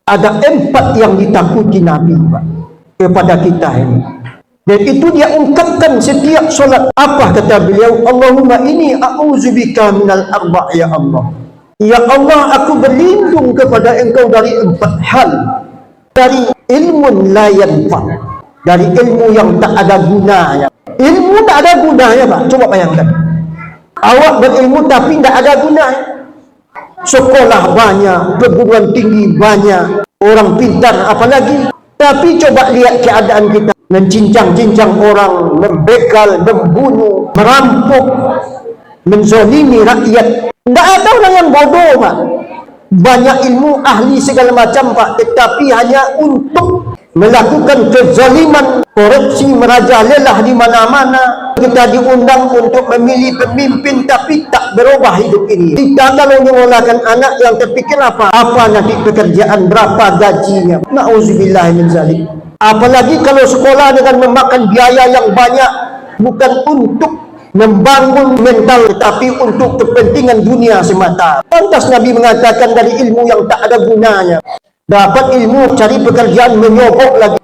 Ada 4 yang ditakuti Nabi, Pak, kepada kita ini. Dan itu dia ungkapkan setiap solat. Apa kata beliau? Allahumma inni a'udzubika minal arba' ya Allah. Ya Allah, aku berlindung kepada engkau dari 4 hal. Dari ilmu la yanfa', dari ilmu yang tak ada gunanya. Ilmu tak ada gunanya, Pak. Coba bayangkan. Awak berilmu tapi tak ada gunanya. Sekolah banyak, perguruan tinggi banyak, orang pintar apalagi. Tapi coba lihat keadaan kita. Mencincang-cincang orang, membegal, membunuh, merampok, menzolimi rakyat. Tidak ada orang yang bodoh, Pak. Banyak ilmu, ahli segala macam, Pak, tetapi hanya untuk melakukan kezaliman, korupsi merajalela di mana-mana. Kita diundang untuk memilih pemimpin tapi tak berubah hidup ini. Kita kalau menyolahkan anak yang terfikir apa nanti pekerjaan, berapa gajinya. Na'udzubillah min zalik. Apalagi kalau sekolah dengan memakan biaya yang banyak, bukan untuk membangun mental tapi untuk kepentingan dunia semata. Pantas Nabi mengatakan dari ilmu yang tak ada gunanya. Dapat ilmu, cari pekerjaan, menyogok lagi.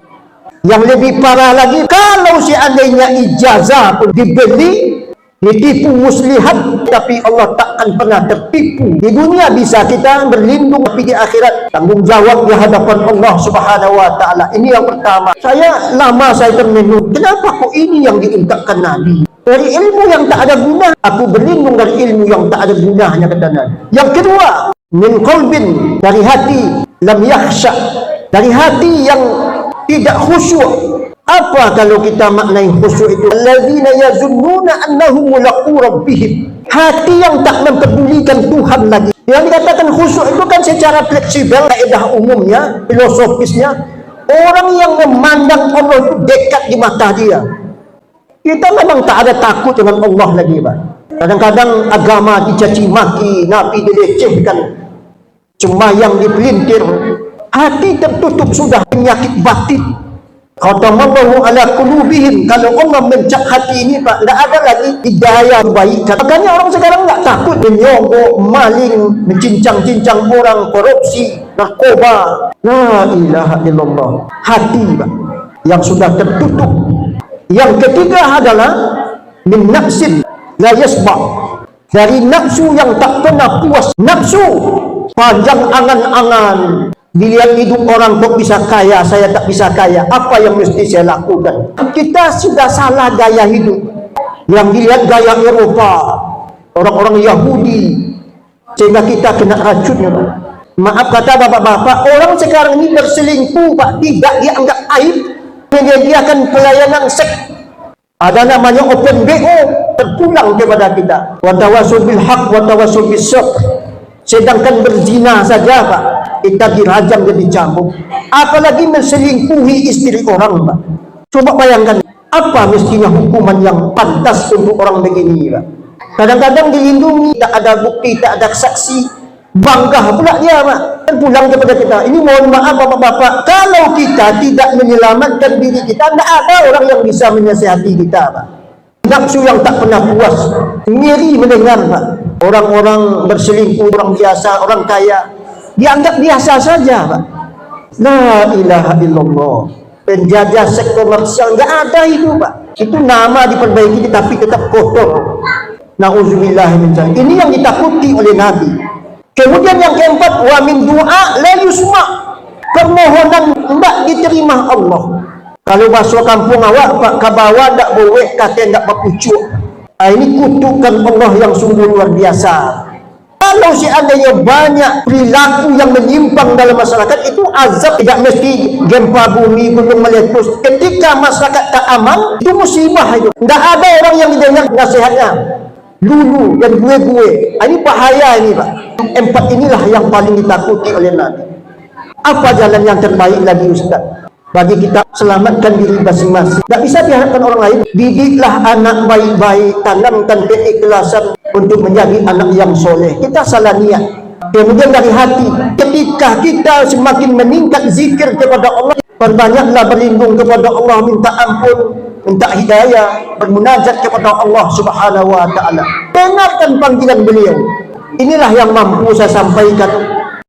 Yang lebih parah lagi, kalau seandainya ijazah pun dibeli, ditipu muslihat, tapi Allah takkan pernah tertipu. Di dunia bisa kita berlindung, tapi di akhirat tanggung jawab di hadapan Allah Subhanahu wa taala. Ini yang pertama. Saya termenung, kenapa kok ini yang diungkapkan Nabi? Dari ilmu yang tak ada guna, aku berlindung dari ilmu yang tak ada gunanya, kata Nabi. Yang kedua, min qalbin, dari hati, lam yakhsha, dari hati yang tidak khusyuk. Apa kalau kita maknai khusyuk itu? Alladzina yazunnuna annahum mulaqu rabbihim. Hati yang tak mempedulikan Tuhan lagi. Yang dikatakan khusyuk itu kan secara fleksibel, kaedah umumnya, filosofisnya, orang yang memandang Allah itu dekat di mata dia. Kita memang tak ada takut dengan Allah lagi, Pak. Kadang-kadang agama dicaci maki, Nabi dilecehkan, sembahyang dipelintir, hati tertutup sudah, penyakit batin. Khatamallahu ala qulubihim. Kalau Allah mencak hati ini, Pak, tidak ada lagi hidayah kebaikan. Makanya orang sekarang tak takut menyogok, maling, mencincang-cincang orang, korupsi, narkoba. La ilaha illallah. Hati, Pak, yang sudah tertutup. Yang ketiga adalah min nafsin la yasba', dari nafsu yang tak pernah puas. Nafsu panjang angan-angan, dilihat hidup orang kok bisa kaya, saya tak bisa kaya, apa yang mesti saya lakukan? Kita sudah salah gaya hidup. Yang dilihat gaya Eropa, orang-orang Yahudi, sehingga kita kena racunnya, Pak. Maaf kata bapak-bapak, orang sekarang ini berselingkuh, Pak, tidak dianggap aib. Menyediakan pelayanan seks, ada namanya open BO, terpulang kepada kita. Wa tawassul bil haq wa tawassul bis sabr. Sedangkan berzina saja, Pak, kita dirajam dan dicambuk. Apalagi menselingkuhi istri orang, Pak. Coba bayangkan, apa mestinya hukuman yang pantas untuk orang begini, Pak. Kadang-kadang dilindungi, tak ada bukti, tak ada saksi, bangga pula dia, Pak, dan pulang kepada kita. Ini mohon maaf bapak-bapak, kalau kita tidak menyelamatkan diri kita, tidak ada orang yang bisa menasihati kita, Pak. Nafsu yang tak pernah puas, ngeri mendengar, Pak, orang-orang berselingkuh, orang biasa, orang kaya, dianggap biasa saja, Pak. La ilaha illallah. Penjajah seks komersial nggak ada itu, Pak. Itu nama diperbaiki tapi tetap kotor. Na'udzubillah min dzalik. Ini yang ditakuti oleh Nabi. Kemudian yang keempat, wa min du'a la yusma', permohonan tidak diterima Allah. Kalau masuk kampung awak, Pak, kabawa tak boleh, kata tak berpucuk. Ini kutukan Allah yang sungguh luar biasa. Kalau seandainya banyak perilaku yang menyimpang dalam masyarakat, itu azab. Tidak mesti gempa bumi, gunung meletus. Ketika masyarakat tak aman, itu musibah itu. Tidak ada orang yang didengar nasihatnya. Lulu dan gue-gue. Ini bahaya ini, Pak. 4 inilah yang paling ditakuti oleh Nabi. Apa jalan yang terbaik lagi, Ustaz, bagi kita selamatkan diri masing-masing? Tak bisa diharapkan orang lain. Didiklah anak baik-baik, tanamkan keikhlasan untuk menjadi anak yang soleh. Kita salah niat. Kemudian dari hati, ketika kita semakin meningkat zikir kepada Allah, perbanyaklah berlindung kepada Allah, minta ampun, minta hidayah, bermunajat kepada Allah Subhanahu wa ta'ala. Dengarkan panggilan beliau. Inilah yang mampu saya sampaikan.